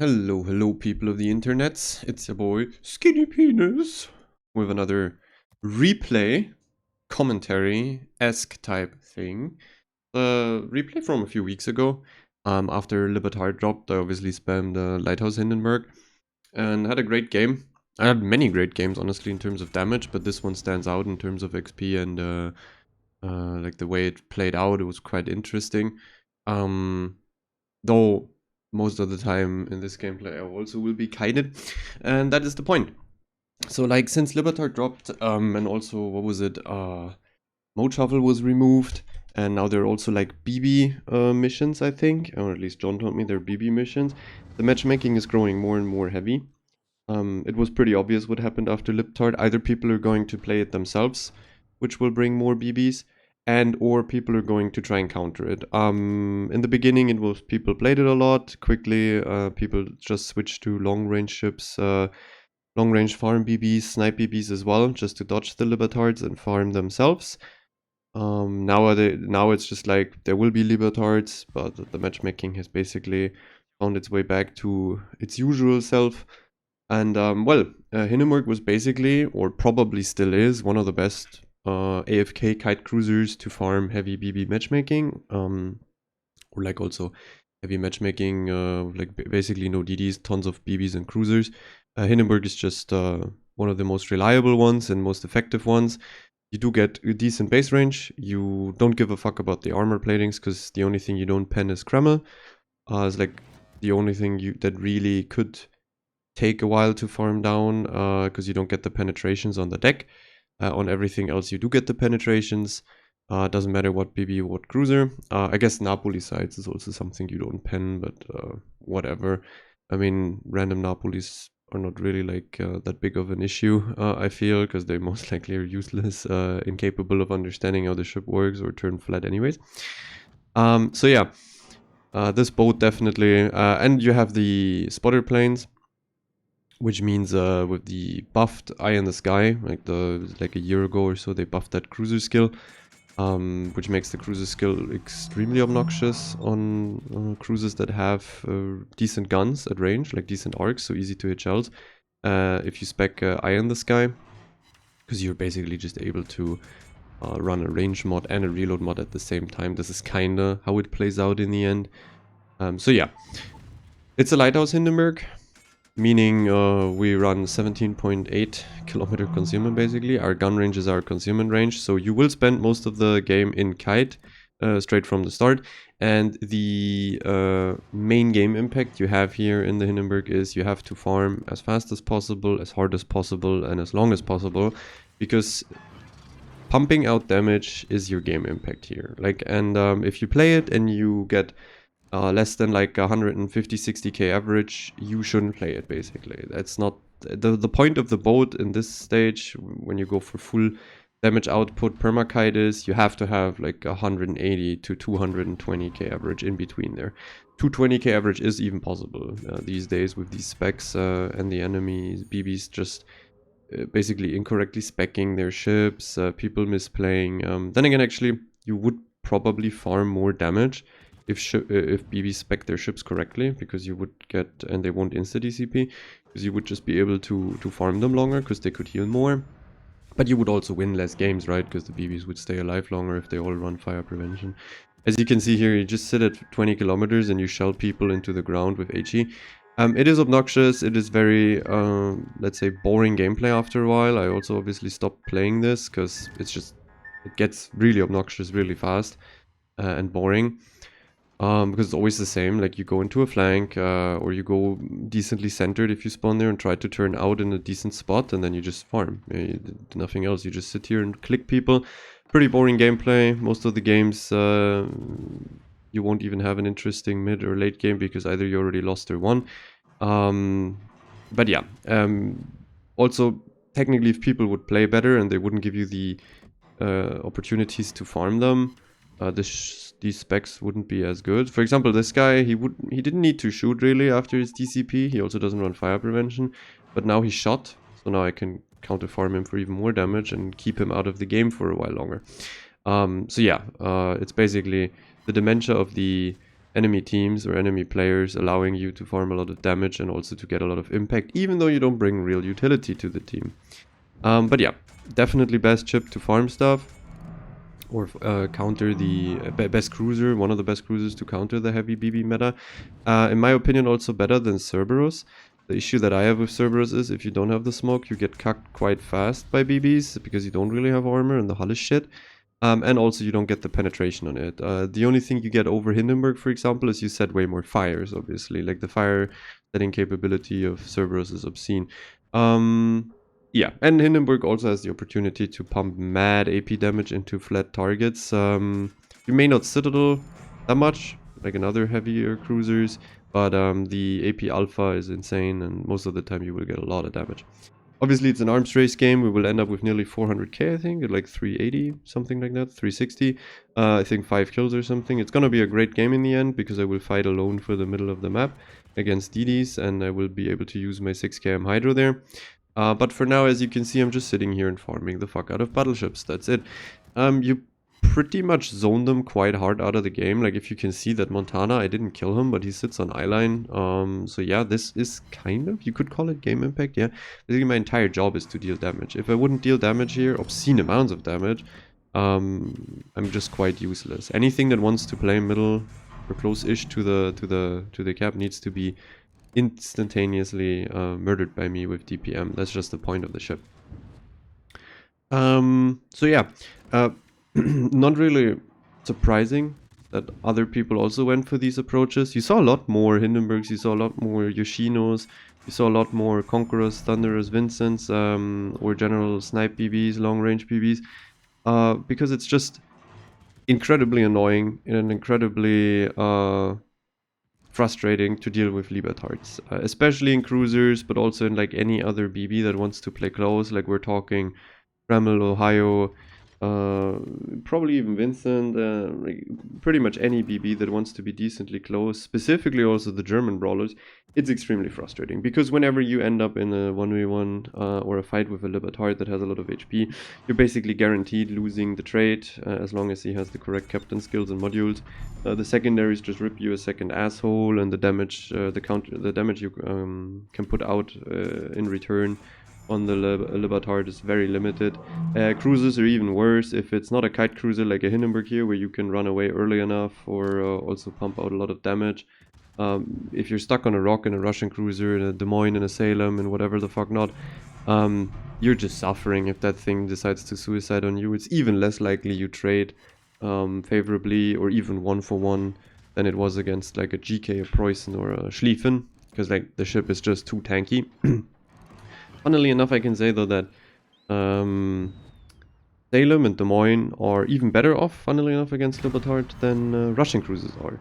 Hello, people of the internets. It's your boy Skinny Penis with another replay commentary-esque type thing. Replay from a few weeks ago. After Libertard dropped, I obviously spammed Lighthouse Hindenburg and had a great game. I had many great games, honestly, in terms of damage, but this one stands out in terms of XP and like the way it played out. It was quite interesting. Though most of the time in this gameplay I also will be kited, and that is the point. So like since Libertar dropped, and also what was it, Mode Shuffle was removed, and now there are also like BB missions, I think, or at least John told me they're BB missions. The matchmaking is growing more and more heavy. It was pretty obvious what happened after Liptard. Either people are going to play it themselves, which will bring more BBs, and or people are going to try and counter it. In the beginning, it was people played it a lot. Quickly, people just switched to long range ships, long range farm BBs, snipe BBs as well, just to dodge the Libertards and farm themselves. Now it's just like there will be Libertards, but the matchmaking has basically found its way back to its usual self. And Hindenburg was basically, or probably still is, one of the best AFK kite cruisers to farm heavy BB matchmaking, or like also heavy matchmaking, like basically no DDs, tons of BBs and cruisers. Hindenburg is just one of the most reliable ones and most effective ones. You do get a decent base range. You don't give a fuck about the armor platings because the only thing you don't pen is Kreml. It's like the only thing that really could take a while to farm down because you don't get the penetrations on the deck. On everything else you do get the penetrations. Doesn't matter what BB, what cruiser. I guess Napoli sides is also something you don't pen, but whatever. I mean, random Napolis are not really like that big of an issue, I feel, because they most likely are useless, incapable of understanding how the ship works or turn flat anyways. So yeah, this boat definitely, and you have the spotter planes, which means with the buffed Eye in the Sky, like a year ago or so, they buffed that cruiser skill, which makes the cruiser skill extremely obnoxious on cruisers that have decent guns at range, like decent arcs, so easy to hit shells. If you spec Eye in the Sky, because you're basically just able to run a range mod and a reload mod at the same time. This is kinda how it plays out in the end. So yeah, it's a lighthouse Hindenburg. Meaning we run 17.8 kilometer concealment basically. Our gun range is our concealment range, so you will spend most of the game in kite straight from the start. And the main game impact you have here in the Hindenburg is you have to farm as fast as possible, as hard as possible, and as long as possible, because pumping out damage is your game impact here. And if you play it and you get less than like 150-60k average, you shouldn't play it basically. That's not the point of the boat in this stage. When you go for full damage output permakite is you have to have like 180 to 220k average in between there. 220k average is even possible these days with these specs and the enemies BBs just basically incorrectly speccing their ships, people misplaying. Then again, actually, you would probably farm more damage if BB spec their ships correctly, because you would get, and they won't insta DCP, because you would just be able to farm them longer, because they could heal more. But you would also win less games, right? Because the BBs would stay alive longer if they all run fire prevention. As you can see here, you just sit at 20 kilometers and you shell people into the ground with HE. It is obnoxious, it is very, let's say, boring gameplay after a while. I also obviously stopped playing this, because it gets really obnoxious really fast and boring. Because it's always the same, like you go into a flank or you go decently centered if you spawn there and try to turn out in a decent spot, and then you just farm. Nothing else, you just sit here and click people. Pretty boring gameplay. Most of the games you won't even have an interesting mid or late game, because either you already lost or won. But yeah, also technically if people would play better and they wouldn't give you the opportunities to farm them, these specs wouldn't be as good. For example, this guy, he didn't need to shoot really after his DCP. He also doesn't run fire prevention, but now he shot, so now I can counter farm him for even more damage and keep him out of the game for a while longer. So yeah, it's basically the dementia of the enemy teams or enemy players, allowing you to farm a lot of damage and also to get a lot of impact, even though you don't bring real utility to the team. But yeah, definitely best ship to farm stuff or counter the best cruiser, one of the best cruisers to counter the heavy BB meta. In my opinion, also better than Cerberus. The issue that I have with Cerberus is if you don't have the smoke, you get cucked quite fast by BBs because you don't really have armor and the hull is shit. And also you don't get the penetration on it. The only thing you get over Hindenburg, for example, is you set way more fires, obviously. Like the fire setting capability of Cerberus is obscene. Yeah, and Hindenburg also has the opportunity to pump mad AP damage into flat targets. You may not Citadel that much, like in other heavier cruisers, but the AP alpha is insane, and most of the time you will get a lot of damage. Obviously, it's an arms race game. We will end up with nearly 400k, I think, at like 380, something like that, 360. I think 5 kills or something. It's gonna be a great game in the end because I will fight alone for the middle of the map against DDs, and I will be able to use my 6km Hydro there. But for now, as you can see, I'm just sitting here and farming the fuck out of battleships. That's it. You pretty much zone them quite hard out of the game. Like if you can see that Montana, I didn't kill him, but he sits on eyeline. So yeah, this is kind of, you could call it game impact. Yeah, basically my entire job is to deal damage. If I wouldn't deal damage here, obscene amounts of damage, I'm just quite useless. Anything that wants to play middle or close-ish to the cap needs to be instantaneously murdered by me with DPM. That's just the point of the ship. So yeah, not really surprising that other people also went for these approaches. You saw a lot more Hindenburgs, you saw a lot more Yoshinos, you saw a lot more Conquerors, Thunderers, Vincents, or general snipe BBs, long range BBs, because it's just incredibly annoying and incredibly frustrating to deal with Libertards, especially in cruisers, but also in like any other BB that wants to play close. Like we're talking Dremel, Ohio, probably even Vincent, like pretty much any BB that wants to be decently close, specifically also the German brawlers. It's extremely frustrating because whenever you end up in a 1v1 or a fight with a Libertard that has a lot of HP, you're basically guaranteed losing the trade as long as he has the correct captain skills and modules. The secondaries just rip you a second asshole, and the damage, the damage you can put out in return on the Libertard is very limited. Cruisers are even worse. If it's not a kite cruiser like a Hindenburg here, where you can run away early enough or also pump out a lot of damage. If you're stuck on a rock in a Russian cruiser, in a Des Moines, in a Salem, and whatever the fuck not, you're just suffering if that thing decides to suicide on you. It's even less likely you trade favorably or even 1-for-1 than it was against like a GK, a Preußen, or a Schlieffen, because like the ship is just too tanky. Funnily enough, I can say though that Salem and Des Moines are even better off, funnily enough, against Libertard than Russian cruisers are.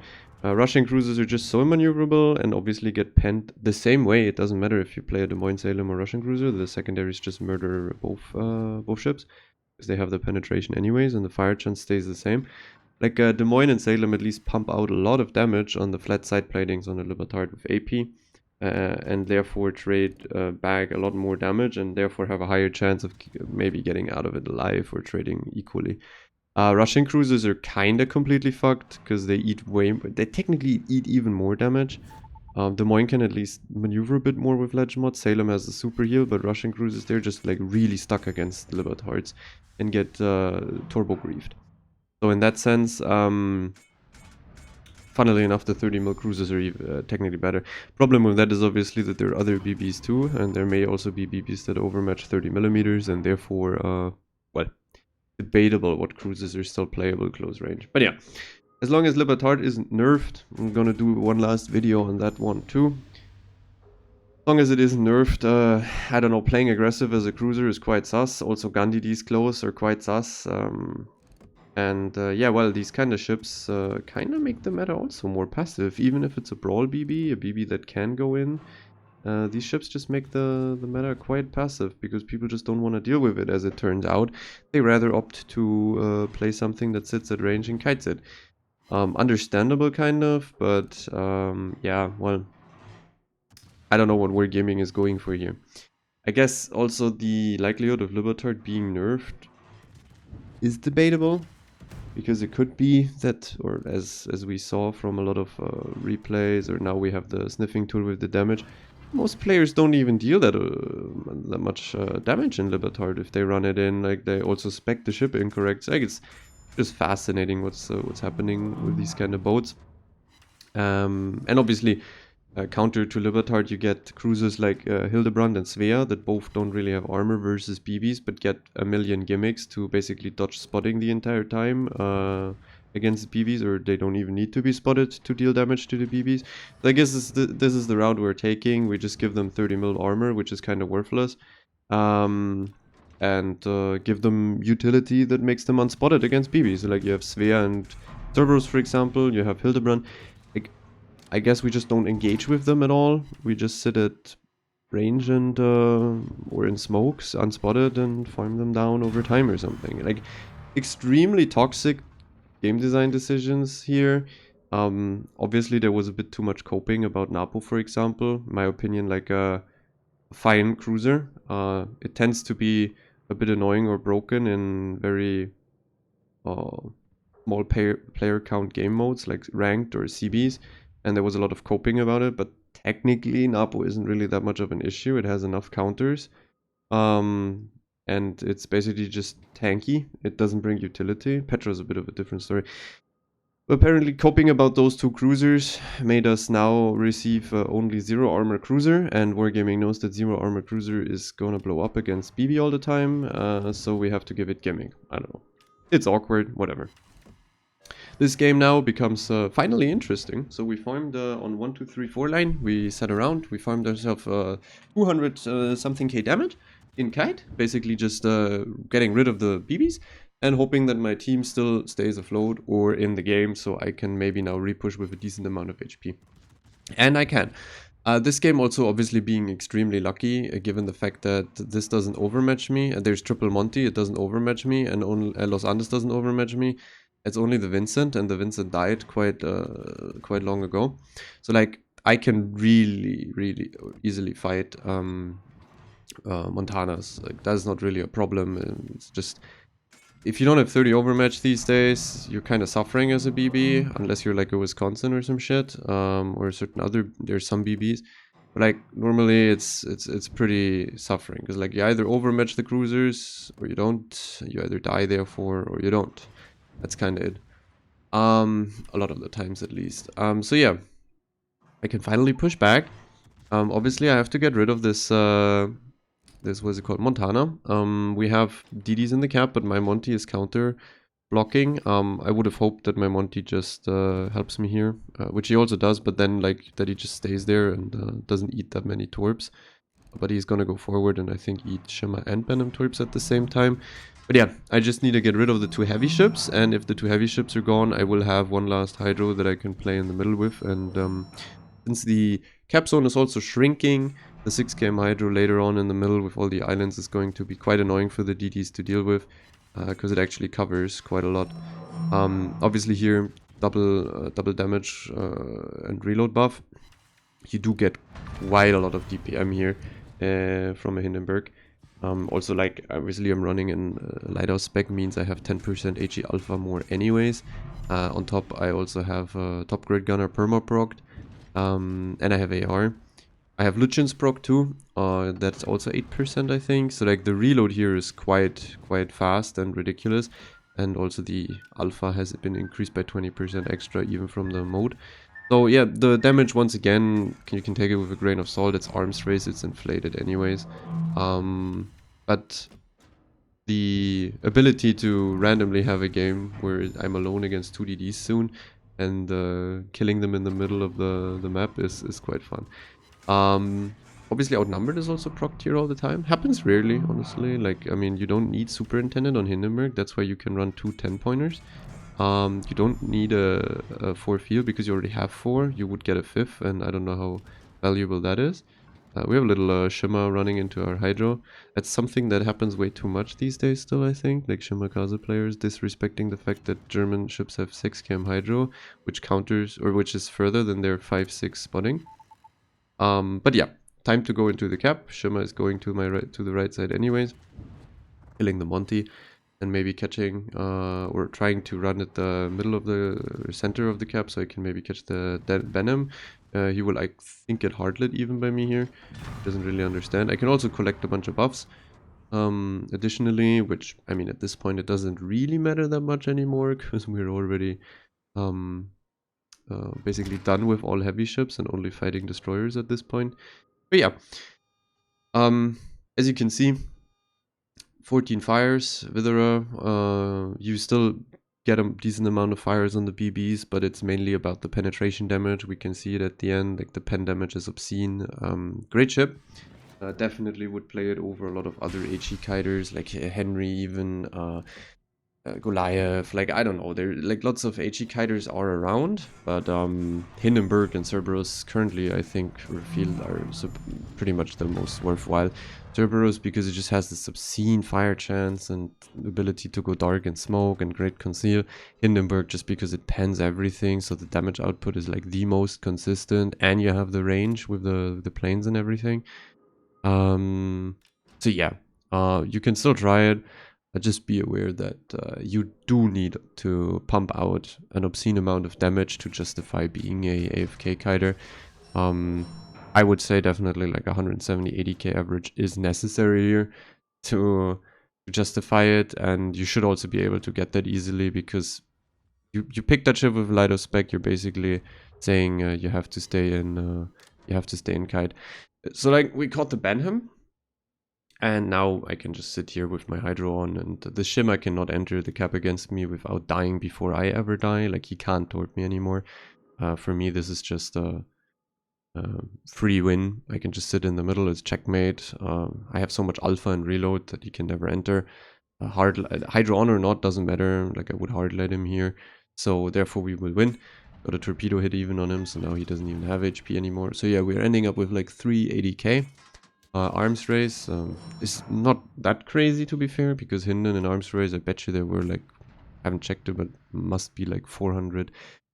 Russian cruisers are just so maneuverable and obviously get penned the same way. It doesn't matter if you play a Des Moines, Salem, or Russian cruiser. The secondaries just murder both ships because they have the penetration anyways, and the fire chance stays the same. Like Des Moines and Salem at least pump out a lot of damage on the flat side platings on the Libertard with AP. And therefore trade bag a lot more damage and therefore have a higher chance of maybe getting out of it alive or trading equally. Russian cruisers are kind of completely fucked because they technically eat even more damage. Des Moines can at least maneuver a bit more with ledge mod. Salem has a super heal, but Russian cruisers, they're just like really stuck against Libertards and get turbo griefed. So in that sense, funnily enough, the 30 mil cruisers are technically better. Problem with that is obviously that there are other BBs too, and there may also be BBs that overmatch 30 millimeters, and therefore, well, debatable what cruisers are still playable close range. But yeah, as long as Libertard isn't nerfed, I'm gonna do one last video on that one too. As long as it isn't nerfed, I don't know, playing aggressive as a cruiser is quite sus. Also, Gandhi's close are quite sus. And yeah, well, these kind of ships kind of make the meta also more passive. Even if it's a brawl BB, a BB that can go in, these ships just make the meta quite passive because people just don't want to deal with it, as it turns out. They rather opt to play something that sits at range and kites it. Understandable, kind of, but yeah, well, I don't know what Wargaming is going for here. I guess also the likelihood of Libertard being nerfed is debatable. because it could be that, or as we saw from a lot of replays, or now we have the sniffing tool with the damage, most players don't even deal that much damage in Libertard if they run it in. Like, they also spec the ship incorrect. So, like, it's just fascinating what's happening with these kind of boats. And obviously, counter to Libertard, you get cruisers like Hildebrand and Svea that both don't really have armor versus BBs, but get a million gimmicks to basically dodge spotting the entire time against the BBs, or they don't even need to be spotted to deal damage to the BBs. So I guess this is the route we're taking. We just give them 30 mil armor, which is kind of worthless, and give them utility that makes them unspotted against BBs. So, like, you have Svea and Cerberus, for example, you have Hildebrand. I guess we just don't engage with them at all. We just sit at range and or in smokes, unspotted, and farm them down over time or something. Like, extremely toxic game design decisions here. Obviously, there was a bit too much coping about Napo, for example. In my opinion, like a fine cruiser. It tends to be a bit annoying or broken in very small player count game modes like ranked or CBs. And there was a lot of coping about it, but technically Napo isn't really that much of an issue. It has enough counters, and it's basically just tanky. It doesn't bring utility. Petra's a bit of a different story. But apparently coping about those two cruisers made us now receive only 0 armor cruiser, and Wargaming knows that 0 armor cruiser is gonna blow up against BB all the time, so we have to give it gimmick. I don't know. It's awkward, whatever. This game now becomes finally interesting. So we farmed on 1, 2, 3, 4 line. We sat around. We farmed ourselves 200 something K damage in kite. Basically just getting rid of the BBs and hoping that my team still stays afloat or in the game, so I can maybe now repush with a decent amount of HP. And I can. This game also obviously being extremely lucky, given the fact that this doesn't overmatch me. There's Triple Monty, it doesn't overmatch me, and only, Los Andes doesn't overmatch me. It's only the Vincent, and the Vincent died quite long ago. So, like, I can really easily fight Montanas. Like, that's not really a problem. It's just, if you don't have 30 overmatch these days, you're kind of suffering as a BB, unless you're like a Wisconsin or some shit, or certain other, there's some BBs. But, like, normally it's pretty suffering, because, like, you either overmatch the cruisers or you don't. You either die therefore or you don't. That's kind of it. A lot of the times at least. So yeah, I can finally push back. Obviously I have to get rid of this, what's it called, Montana. We have DDs in the cap, but my Monty is counter blocking. I would have hoped that my Monty just helps me here, which he also does, but then, like, that he just stays there and doesn't eat that many torps. But he's gonna go forward and I think eat Shimmer and Venom torps at the same time. But yeah, I just need to get rid of the 2 heavy ships, and if the 2 heavy ships are gone, I will have one last hydro that I can play in the middle with. And since the cap zone is also shrinking, the 6 km hydro later on in the middle with all the islands is going to be quite annoying for the DDs to deal with, because it actually covers quite a lot. Obviously here, double damage and reload buff. You do get quite a lot of DPM here from a Hindenburg. Also, like, obviously I'm running in lighthouse spec, means I have 10% HE alpha more anyways. On top I also have top grade gunner perma procced, and I have AR. I have Luchin's proc too, that's also 8% I think, so, like, the reload here is quite fast and ridiculous, and also the alpha has been increased by 20% extra even from the mode. So yeah, the damage, once again, you can take it with a grain of salt. It's arms race, it's inflated anyways. But the ability to randomly have a game where I'm alone against 2 DDs soon and killing them in the middle of the map is quite fun. Obviously outnumbered is also procced here all the time. Happens rarely, honestly. Like, I mean, you don't need Superintendent on Hindenburg. That's why you can run 2 10-pointers. You don't need a 4 field because you already have 4. You would get a 5th, and I don't know how valuable that is. We have a little Shimmer running into our Hydro. That's something that happens way too much these days still, I think. Like, Shimmer Kaze players disrespecting the fact that German ships have 6 km Hydro, which counters, or which is further than their 5-6 spotting. But yeah, time to go into the cap. Shimmer is going to my right, to the right side anyways, killing the Monty. and maybe catching or trying to run at the middle of the center of the cap so I can maybe catch the venom. He will, I think, get hardlit even by me here. Doesn't really understand. I can also collect a bunch of buffs additionally, which, I mean, at this point it doesn't really matter that much anymore because we're already basically done with all heavy ships and only fighting destroyers at this point. But yeah, as you can see, 14 fires, Withera. You still get a decent amount of fires on the BBs, but it's mainly about the penetration damage. We can see it at the end, like the pen damage is obscene. Great ship. Definitely would play it over a lot of other HE kiters, like Henry even, Goliath, like, I don't know, there, like, lots of HE kiters are around, but Hindenburg and Cerberus currently, I think, feel are pretty much the most worthwhile. Cerberus because it just has this obscene fire chance and ability to go dark and smoke and great conceal. Hindenburg just because it pens everything, so the damage output is like the most consistent, and you have the range with the planes and everything. So yeah, you can still try it. Just be aware that you do need to pump out an obscene amount of damage to justify being a AFK kiter. I would say definitely like 170, 80k average is necessary here to justify it, and you should also be able to get that easily because you pick that ship with lighthouse spec. You're basically saying you have to stay in kite. So like we caught the Benham. And now I can just sit here with my Hydro on, and the Shimmer cannot enter the cap against me without dying before I ever die. Like, he can't torp me anymore. For me, this is just a free win. I can just sit in the middle, it's checkmate. I have so much alpha and reload that he can never enter. Hydro on or not, doesn't matter. Like, I would hard let him here. So, therefore, we will win. Got a torpedo hit even on him, so now he doesn't even have HP anymore. So, yeah, we're ending up with like 380k. Arms race is not that crazy, to be fair, because Hinden and arms race, I bet you there were like, haven't checked it, but must be like 450k,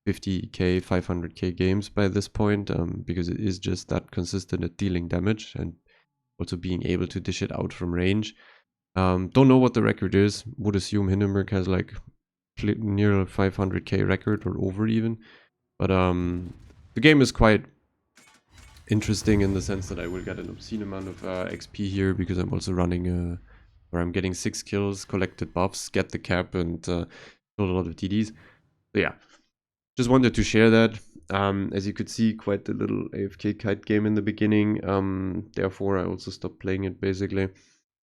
500k games by this point, because it is just that consistent at dealing damage and also being able to dish it out from range. Don't know what the record is. Would assume Hindenburg has like near a 500k record or over even, but the game is quite interesting in the sense that I will get an obscene amount of XP here because I'm also running where I'm getting 6 kills, collected buffs, get the cap, and kill a lot of TDs. So yeah, just wanted to share that. As you could see, quite a little AFK kite game in the beginning. Therefore, I also stopped playing it basically.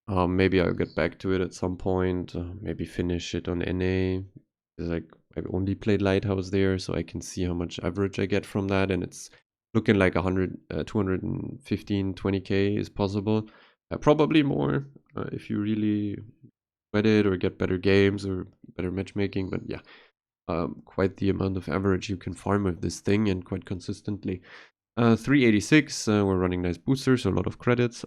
Maybe I'll get back to it at some point. Maybe finish it on NA. Like, I've only played Lighthouse there, so I can see how much average I get from that, and it's looking like 100, 215, 20k is possible. Probably more if you really sweat it or get better games or better matchmaking. But yeah, quite the amount of average you can farm with this thing, and quite consistently. 386, we're running nice boosters, so a lot of credits.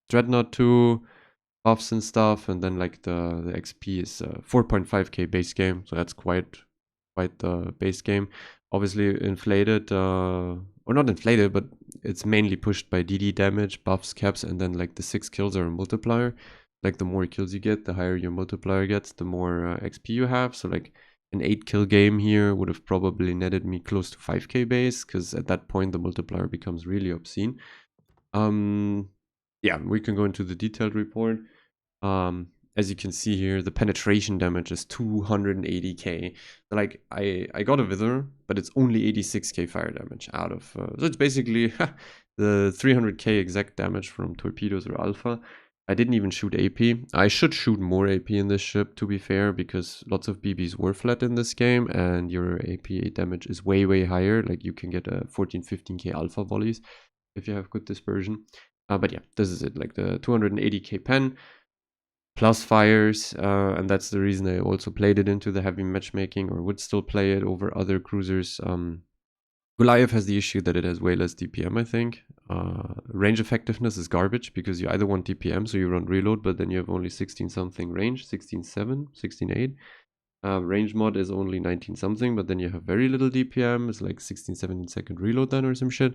Dreadnought 2, buffs and stuff, and then like the XP is 4.5k base game, so that's quite the base game. Obviously inflated, or not inflated, but it's mainly pushed by DD damage, buffs, caps, and then like the 6 kills are a multiplier. Like the more kills you get, the higher your multiplier gets, the more XP you have. So like an 8 kill game here would have probably netted me close to 5k base, because at that point the multiplier becomes really obscene. Yeah, we can go into the detailed report. As you can see here, the penetration damage is 280k. Like, I got a Wither, but it's only 86k fire damage out of... so it's basically the 300k exact damage from torpedoes or alpha. I didn't even shoot AP. I should shoot more AP in this ship, to be fair, because lots of BBs were flat in this game, and your AP damage is way, way higher. Like, you can get a 14, 15k alpha volleys if you have good dispersion. But yeah, this is it, like the 280k pen plus fires, and that's the reason I also played it into the heavy matchmaking, or would still play it over other cruisers. Goliath has the issue that it has way less DPM, I think. Range effectiveness is garbage because you either want DPM, so you run reload, but then you have only 16 something range, 16.7, 16.8. Range mod is only 19 something, but then you have very little DPM. It's like 16, 17 second reload then or some shit.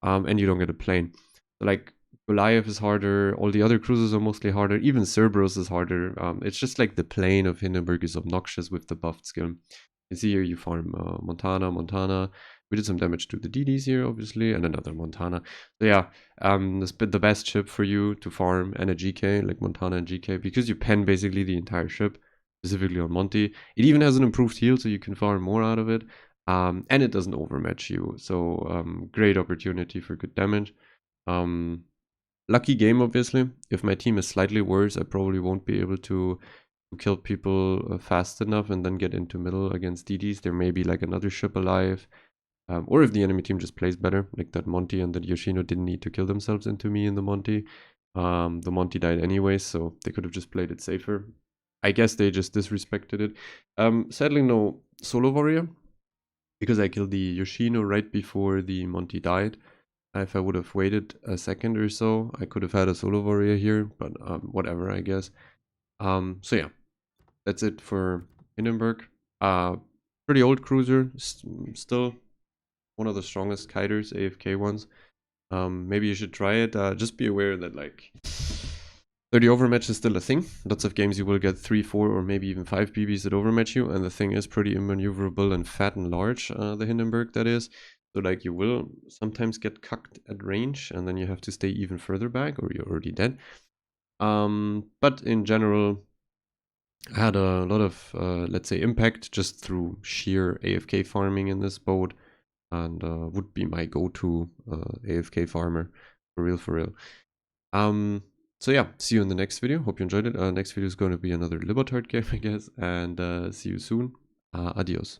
And you don't get a plane. So like, Goliath is harder. All the other cruisers are mostly harder. Even Cerberus is harder. It's just like the plane of Hindenburg is obnoxious with the buffed skill. You see here you farm Montana. We did some damage to the DDs here, obviously, and another Montana. So yeah, the best ship for you to farm and a GK, like Montana and GK, because you pen basically the entire ship, specifically on Monty. It even has an improved heal, so you can farm more out of it. And it doesn't overmatch you, so great opportunity for good damage. Lucky game, obviously. If my team is slightly worse, I probably won't be able to kill people fast enough and then get into middle against DDs. There may be like another ship alive. Or if the enemy team just plays better, like that Monty and that Yoshino didn't need to kill themselves into me in the Monty. The Monty died anyway, so they could have just played it safer. I guess they just disrespected it. Sadly, no solo warrior, because I killed the Yoshino right before the Monty died. If I would have waited a second or so, I could have had a solo warrior here, but whatever, I guess. So yeah, that's it for Hindenburg. Pretty old cruiser, still one of the strongest kiters, AFK ones. Maybe you should try it. Just be aware that like 30 overmatch is still a thing. Lots of games you will get 3, 4, or maybe even 5 BBs that overmatch you, and the thing is pretty immaneuverable and fat and large, the Hindenburg that is. So like you will sometimes get cucked at range, and then you have to stay even further back, or you're already dead. But in general, I had a lot of, let's say, impact just through sheer AFK farming in this boat, and would be my go-to AFK farmer, for real, for real. So yeah, see you in the next video. Hope you enjoyed it. Next video is going to be another Libertard game, I guess, and see you soon. Adios.